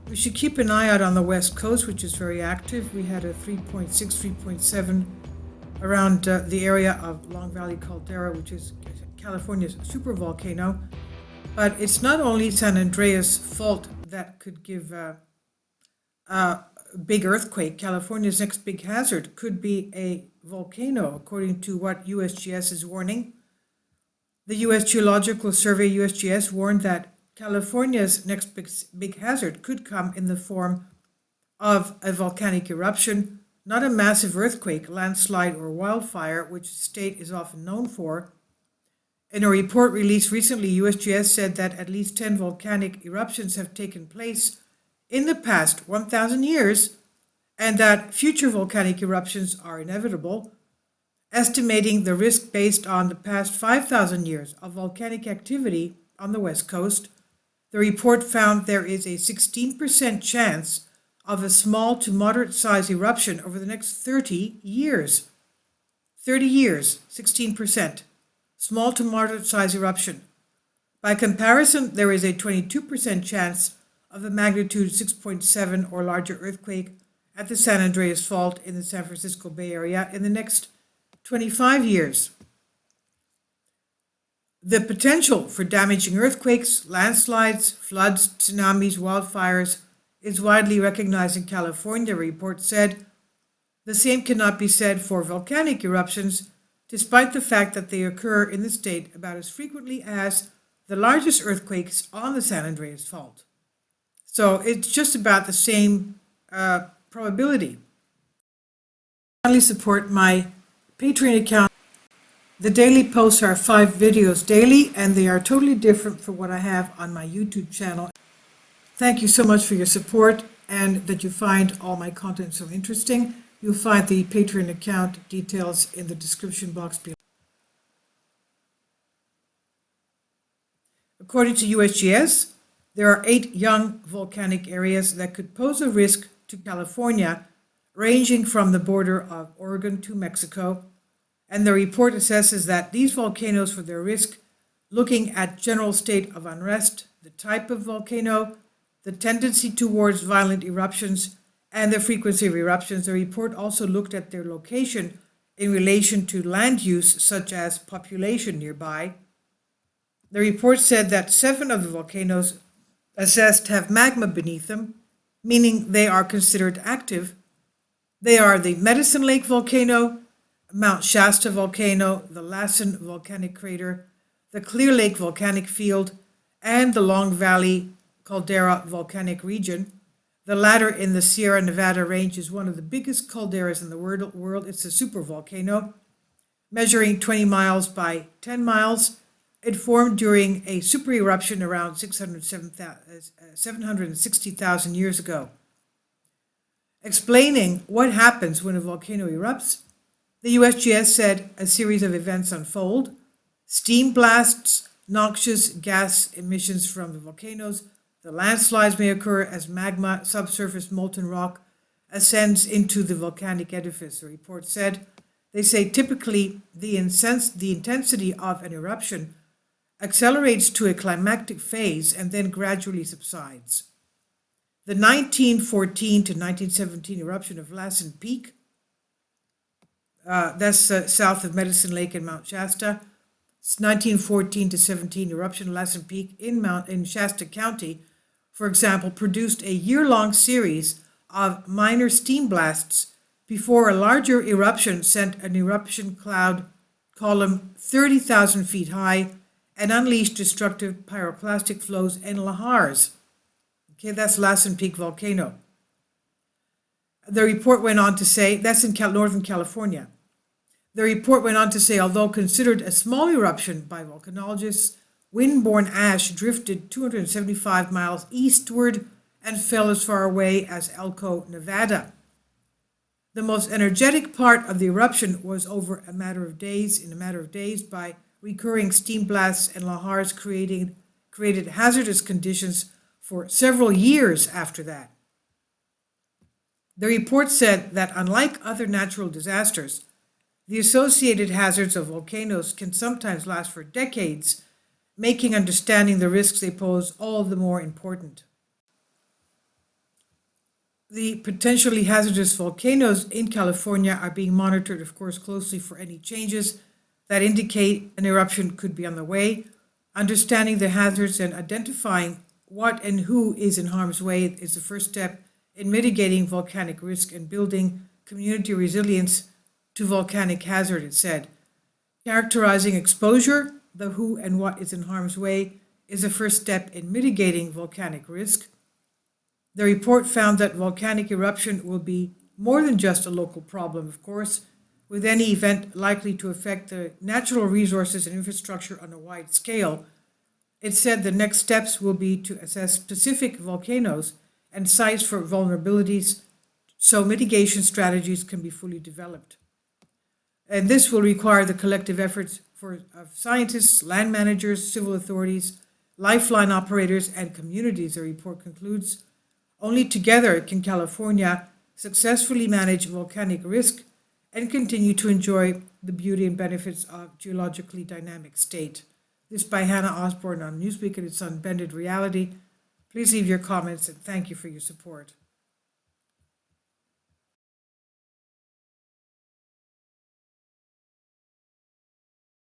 We should keep an eye out on the west coast, which is very active. We had a 3.6, 3.7 around the area of Long Valley Caldera, which is California's supervolcano. But it's not only San Andreas fault that could give a big earthquake. California's next big hazard could be a volcano, according to what USGS is warning. The U.S. Geological Survey, USGS, warned that California's next big hazard could come in the form of a volcanic eruption, not a massive earthquake, landslide, or wildfire, which the state is often known for. In a report released recently, USGS said that at least 10 volcanic eruptions have taken place in the past 1,000 years, and that future volcanic eruptions are inevitable, estimating the risk based on the past 5,000 years of volcanic activity on the West Coast. The report found there is a 16% chance of a small to moderate size eruption over the next 30 years. 30 years, 16%. Small to moderate size eruption. By comparison, there is a 22% chance of a magnitude 6.7 or larger earthquake at the San Andreas Fault in the San Francisco Bay Area in the next 25 years. The potential for damaging earthquakes, landslides, floods, tsunamis, wildfires is widely recognized in California, the report said. The same cannot be said for volcanic eruptions, despite the fact that they occur in the state about as frequently as the largest earthquakes on the San Andreas Fault. So it's just about the same probability. Finally, support my Patreon account. The daily posts are 5 videos daily, and they are totally different from what I have on my YouTube channel. Thank you so much for your support and that you find all my content so interesting. You'll find the Patreon account details in the description box below. According to USGS, there are 8 young volcanic areas that could pose a risk to California, ranging from the border of Oregon to Mexico. And the report assesses that these volcanoes, for their risk, looking at general state of unrest, the type of volcano, the tendency towards violent eruptions, and the frequency of eruptions. The report also looked at their location in relation to land use, such as population nearby. The report said that 7 of the volcanoes assessed have magma beneath them, meaning they are considered active. They are the Medicine Lake volcano, Mount Shasta volcano, the Lassen volcanic crater, the Clear Lake volcanic field, and the Long Valley Caldera volcanic region. The latter in the Sierra Nevada range is one of the biggest calderas in the world. It's a supervolcano, measuring 20 miles by 10 miles. It formed during a super eruption around 760,000 years ago. Explaining what happens when a volcano erupts, the USGS said a series of events unfold: steam blasts, noxious gas emissions from the volcanoes. The landslides may occur as magma, subsurface molten rock, ascends into the volcanic edifice, the report said. They say typically the intensity of an eruption accelerates to a climactic phase and then gradually subsides. The 1914 to 1917 eruption of Lassen Peak, that's south of Medicine Lake and Mount Shasta. 1914 to 17 eruption of Lassen Peak in Shasta County, for example, produced a year-long series of minor steam blasts before a larger eruption sent an eruption cloud column 30,000 feet high and unleashed destructive pyroclastic flows and lahars. Okay, that's Lassen Peak volcano. The report went on to say, that's in Northern California. The report went on to say, although considered a small eruption by volcanologists, wind-borne ash drifted 275 miles eastward and fell as far away as Elko, Nevada. The most energetic part of the eruption was over a matter of days, by recurring steam blasts and lahars created hazardous conditions for several years after that. The report said that unlike other natural disasters, the associated hazards of volcanoes can sometimes last for decades, making understanding the risks they pose all the more important. The potentially hazardous volcanoes in California are being monitored, of course, closely for any changes that indicate an eruption could be on the way. Understanding the hazards and identifying what and who is in harm's way is the first step in mitigating volcanic risk and building community resilience to volcanic hazard, it said. Characterizing exposure, the who and what is in harm's way, is the first step in mitigating volcanic risk. The report found that volcanic eruption will be more than just a local problem, of course, with any event likely to affect the natural resources and infrastructure on a wide scale. It said the next steps will be to assess specific volcanoes and sites for vulnerabilities so mitigation strategies can be fully developed. And this will require the collective efforts of scientists, land managers, civil authorities, lifeline operators, and communities, the report concludes. Only together can California successfully manage volcanic risk and continue to enjoy the beauty and benefits of geologically dynamic state. This by Hannah Osborne on Newsweek and its Unbended Reality. Please leave your comments and thank you for your support.